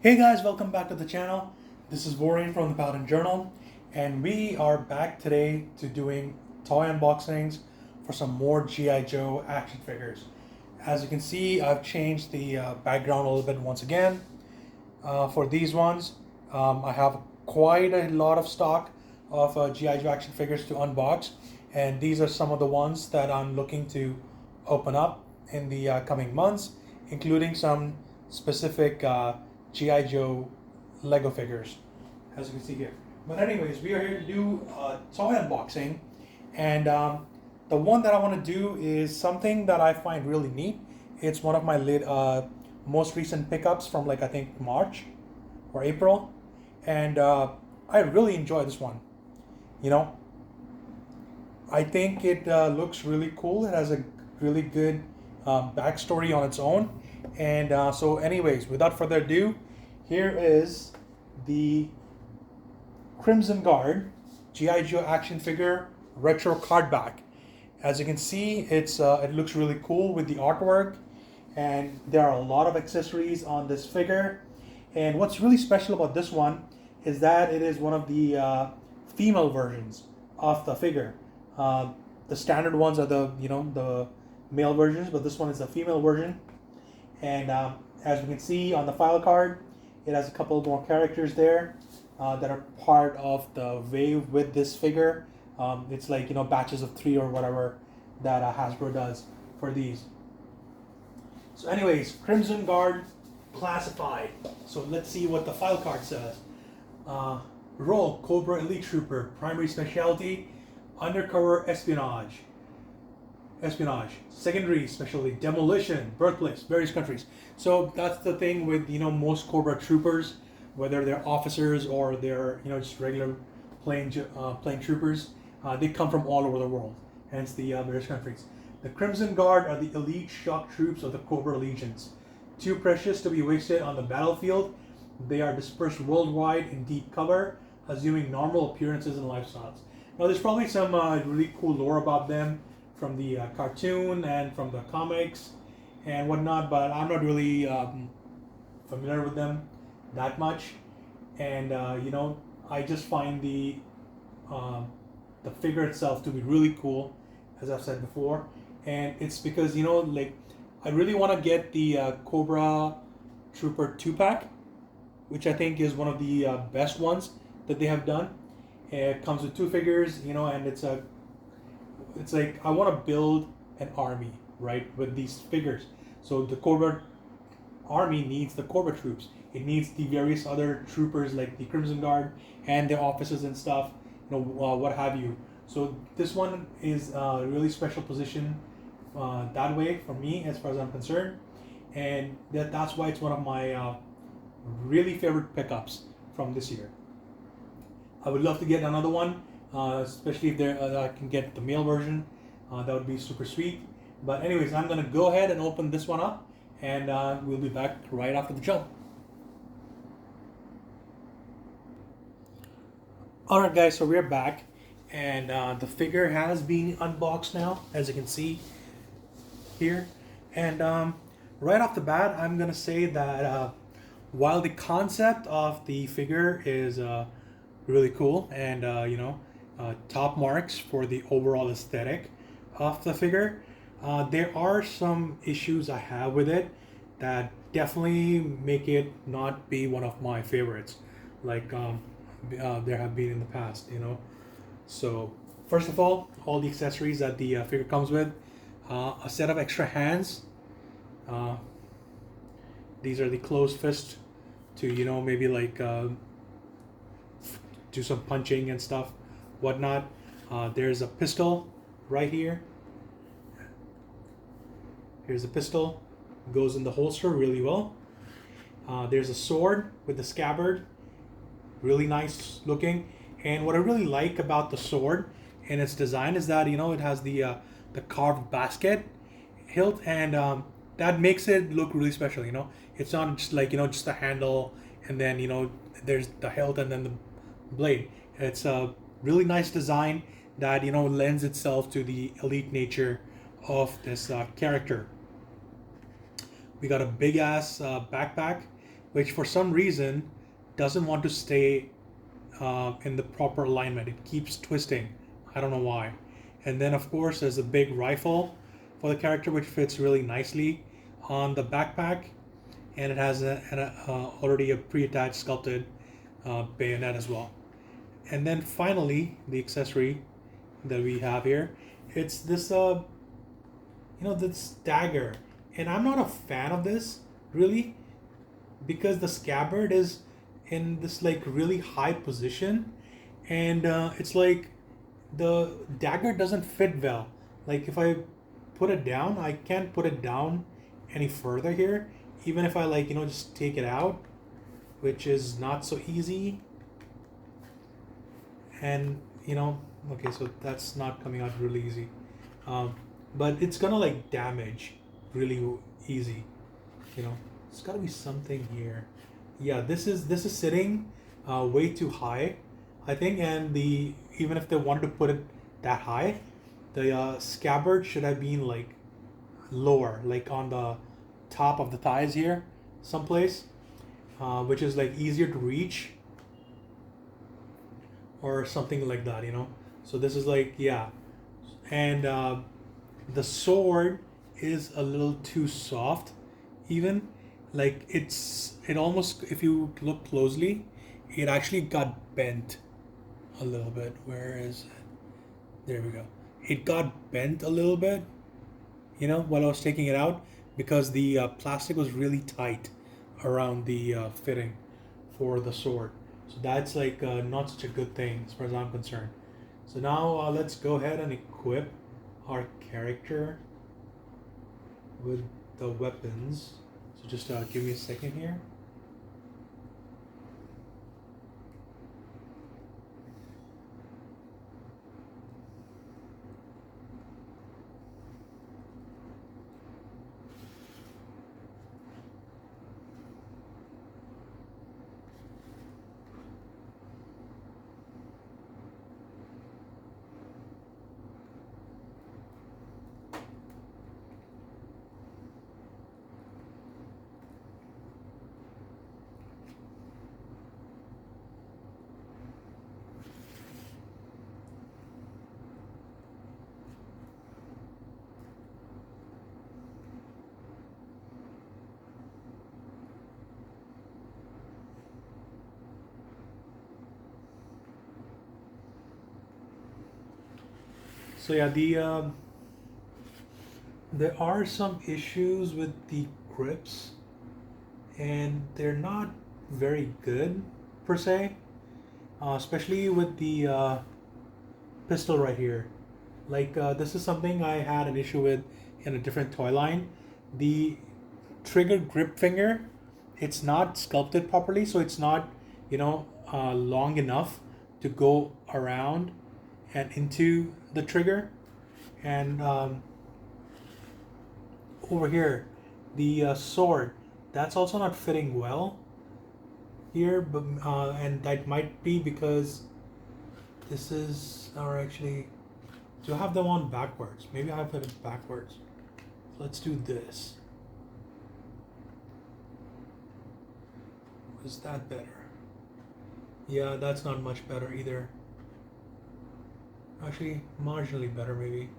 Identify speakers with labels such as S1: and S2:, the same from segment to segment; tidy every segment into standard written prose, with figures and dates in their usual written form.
S1: Hey guys, welcome back to the channel. This is Warren from the Paladin Journal, and we are back today to doing toy unboxings for some more G.I. Joe action figures. As you can see, I've changed the background a little bit once again. For these ones, I have quite a lot of stock of G.I. Joe action figures to unbox, and these are some of the ones that I'm looking to open up in the coming months, including some specific G.I. Joe Lego figures, as you can see here. But anyways, we are here to do a toy unboxing, and the one that I want to do is something that I find really neat. It's one of my most recent pickups from I think March or April, and I really enjoy this one. You know, I think it looks really cool. It has a really good backstory on its own. And so anyways, without further ado, here is the Crimson Guard G.I. Joe action figure retro card back. As you can see, it looks really cool with the artwork, and there are a lot of accessories on this figure. And what's really special about this one is that it is one of the female versions of the figure. The standard ones are the male versions, but this one is a female version. And as we can see on the file card, it has a couple more characters there that are part of the wave with this figure. It's batches of 3 or whatever that Hasbro does for these. So anyways, Crimson Guard classified. So let's see what the file card says. Role: Cobra Elite Trooper. Primary specialty: undercover espionage. Secondary specialty: demolition, birthplace, various countries. So that's the thing with most Cobra troopers, whether they're officers or they're just regular plain troopers, they come from all over the world. Hence the various countries. The Crimson Guard are the elite shock troops of the Cobra legions. Too precious to be wasted on the battlefield, they are dispersed worldwide in deep cover, assuming normal appearances and lifestyles. Now there's probably some really cool lore about them from the cartoon and from the comics and whatnot, but I'm not really familiar with them that much. And I just find the figure itself to be really cool, as I've said before. And it's because I really want to get the Cobra Trooper 2-pack, which I think is one of the best ones that they have done. It comes with 2 figures, and it's like I want to build an army, right, with these figures. So the Cobra army needs the Cobra troops. It needs the various other troopers like the Crimson Guard and their officers and stuff, what have you. So this one is a really special position that way for me, as far as I'm concerned, and that's why it's one of my really favorite pickups from this year. I would love to get another one, especially if I can get the male version. That would be super sweet. But anyways, I'm gonna go ahead and open this one up, and we'll be back right after the jump. Alright guys, so we're back, and the figure has been unboxed now, as you can see here. And right off the bat, I'm gonna say that while the concept of the figure is really cool and top marks for the overall aesthetic of the figure, there are some issues I have with it that definitely make it not be one of my favorites, like there have been in the past. So first of all the accessories that the figure comes with: a set of extra hands. These are the closed fist to maybe do some punching and stuff, whatnot. There's a pistol right here. Here's a pistol, goes in the holster really well. There's a sword with the scabbard, really nice looking. And what I really like about the sword and its design is that it has the carved basket hilt, and that makes it look really special. It's not just just the handle and then there's the hilt and then the blade. It's a really nice design that lends itself to the elite nature of this character. We got a big ass backpack which for some reason doesn't want to stay in the proper alignment. It keeps twisting. I don't know why. And then of course there's a big rifle for the character, which fits really nicely on the backpack, and it has already a pre-attached sculpted bayonet as well. And then finally, the accessory that we have here, it's this this dagger, and I'm not a fan of this really, because the scabbard is in this like really high position, and it's like the dagger doesn't fit well. Like if I put it down, I can't put it down any further here, even if I like just take it out, which is not so easy. And okay, so that's not coming out really easy, but it's gonna like damage really easy. It's gotta be something here. Yeah, this is sitting way too high, I think, and the even if they wanted to put it that high, the scabbard should have been like lower, like on the top of the thighs here, someplace, which is like easier to reach, or something like that. So this is like, yeah, and the sword is a little too soft, even, like it almost, if you look closely, it actually got bent a little bit. Where is it? There we go. It got bent a little bit, while I was taking it out, because the plastic was really tight around the fitting for the sword. So that's like not such a good thing as far as I'm concerned. So now let's go ahead and equip our character with the weapons. So just give me a second here. So yeah, there are some issues with the grips, and they're not very good per se, especially with the pistol right here. Like this is something I had an issue with in a different toy line. The trigger grip finger, it's not sculpted properly, so it's not long enough to go around and into the trigger. And over here, the sword, that's also not fitting well here, but and that might be because this is, or actually, do I have them on backwards? Maybe I have it backwards. Let's do this. Is that better? Yeah, that's not much better either. Actually, marginally better maybe.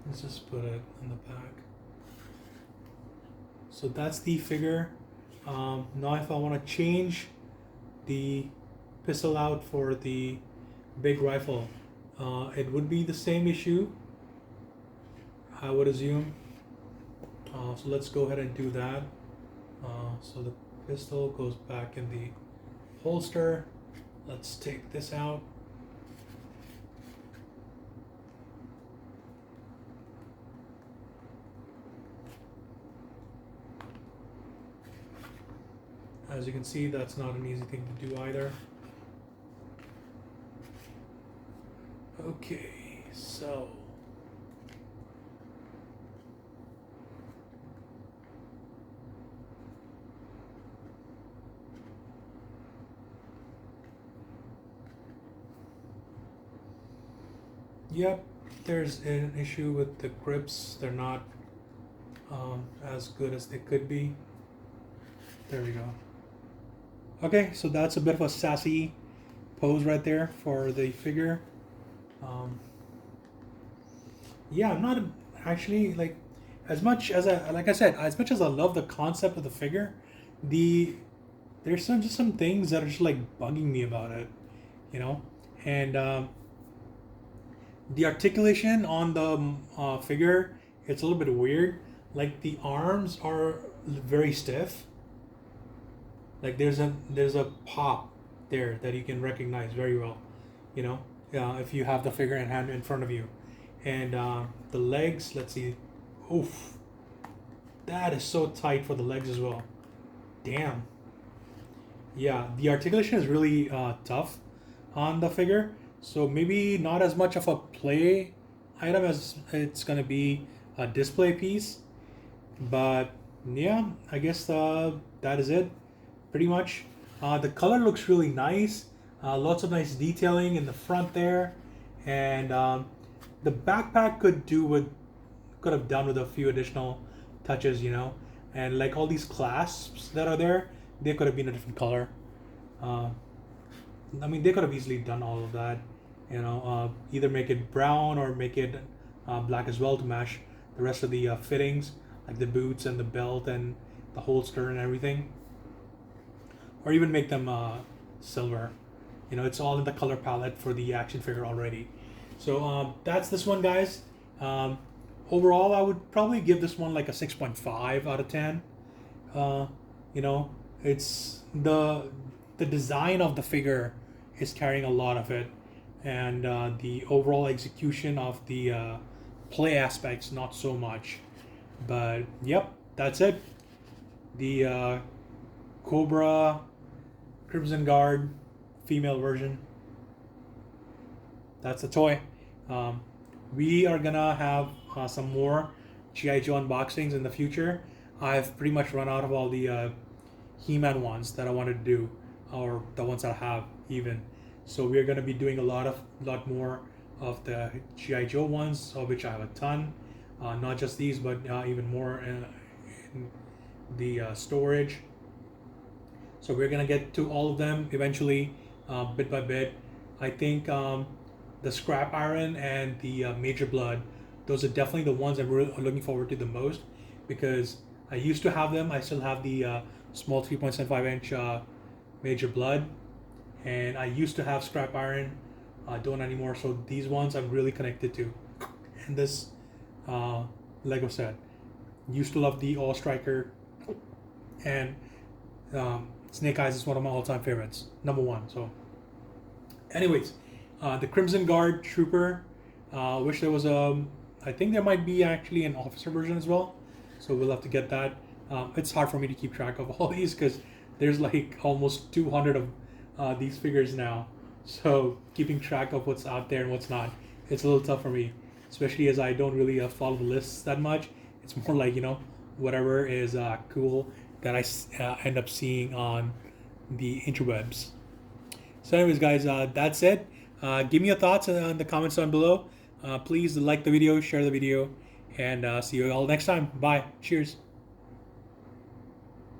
S1: Let's just put it in the back. So that's the figure. Now if I want to change the pistol out for the big rifle, it would be the same issue, I would assume. So let's go ahead and do that. So the pistol goes back in the holster. Let's take this out. As you can see, that's not an easy thing to do either. Okay, so yep, there's an issue with the grips. They're not as good as they could be. There we go. Okay, so that's a bit of a sassy pose right there for the figure. Yeah, I'm not actually like, as much as like I said, as much as I love the concept of the figure, the there's just some things that are just like bugging me about it, you know, and the articulation on the figure, it's a little bit weird. Like the arms are very stiff. Like there's a pop there that you can recognize very well, you know, if you have the figure in hand in front of you, and the legs. Let's see, oof, that is so tight for the legs as well. Damn. Yeah, the articulation is really tough on the figure, so maybe not as much of a play item as it's gonna be a display piece. But yeah, I guess that is it, pretty much. The color looks really nice. Lots of nice detailing in the front there, and the backpack could have done with a few additional touches, you know. And like all these clasps that are there, they could have been a different color. Uh, I mean, they could have easily done all of that, you know. Either make it brown or make it black as well to match the rest of the fittings, like the boots and the belt and the holster and everything, or even make them silver. You know, it's all in the color palette for the action figure already. So that's this one, guys. Um, Overall, I would probably give this one like a 6.5 out of 10. Uh, you know, it's the design of the figure is carrying a lot of it, and the overall execution of the play aspects not so much. But yep, that's it. The Cobra Crimson Guard female version. That's the toy. Um, we are gonna have some more GI Joe unboxings in the future. I've pretty much run out of all the He-Man ones that I wanted to do, or the ones I have even. So we're gonna be doing a lot more of the GI Joe ones, of which I have a ton. Not just these, but even more in the storage. So we're gonna get to all of them eventually, bit by bit. I think the Scrap Iron and the Major Blood, those are definitely the ones I'm really looking forward to the most, because I used to have them. I still have the small 3.75 inch Major Blood, and I used to have Scrap Iron. I don't anymore. So these ones I'm really connected to. And this Lego set, used to love the All Striker, and Snake Eyes is one of my all-time favorites, number one. So, anyways, the Crimson Guard Trooper. Wish there was a. I think there might be actually an officer version as well. So we'll have to get that. It's hard for me to keep track of all these because there's like almost 200 of these figures now. So keeping track of what's out there and what's not, it's a little tough for me, especially as I don't really follow the lists that much. It's more like, you know, whatever is cool that I end up seeing on the interwebs. So anyways, guys, that's it. Give me your thoughts in the comments down below. Please like the video, share the video, and see you all next time. Bye. Cheers.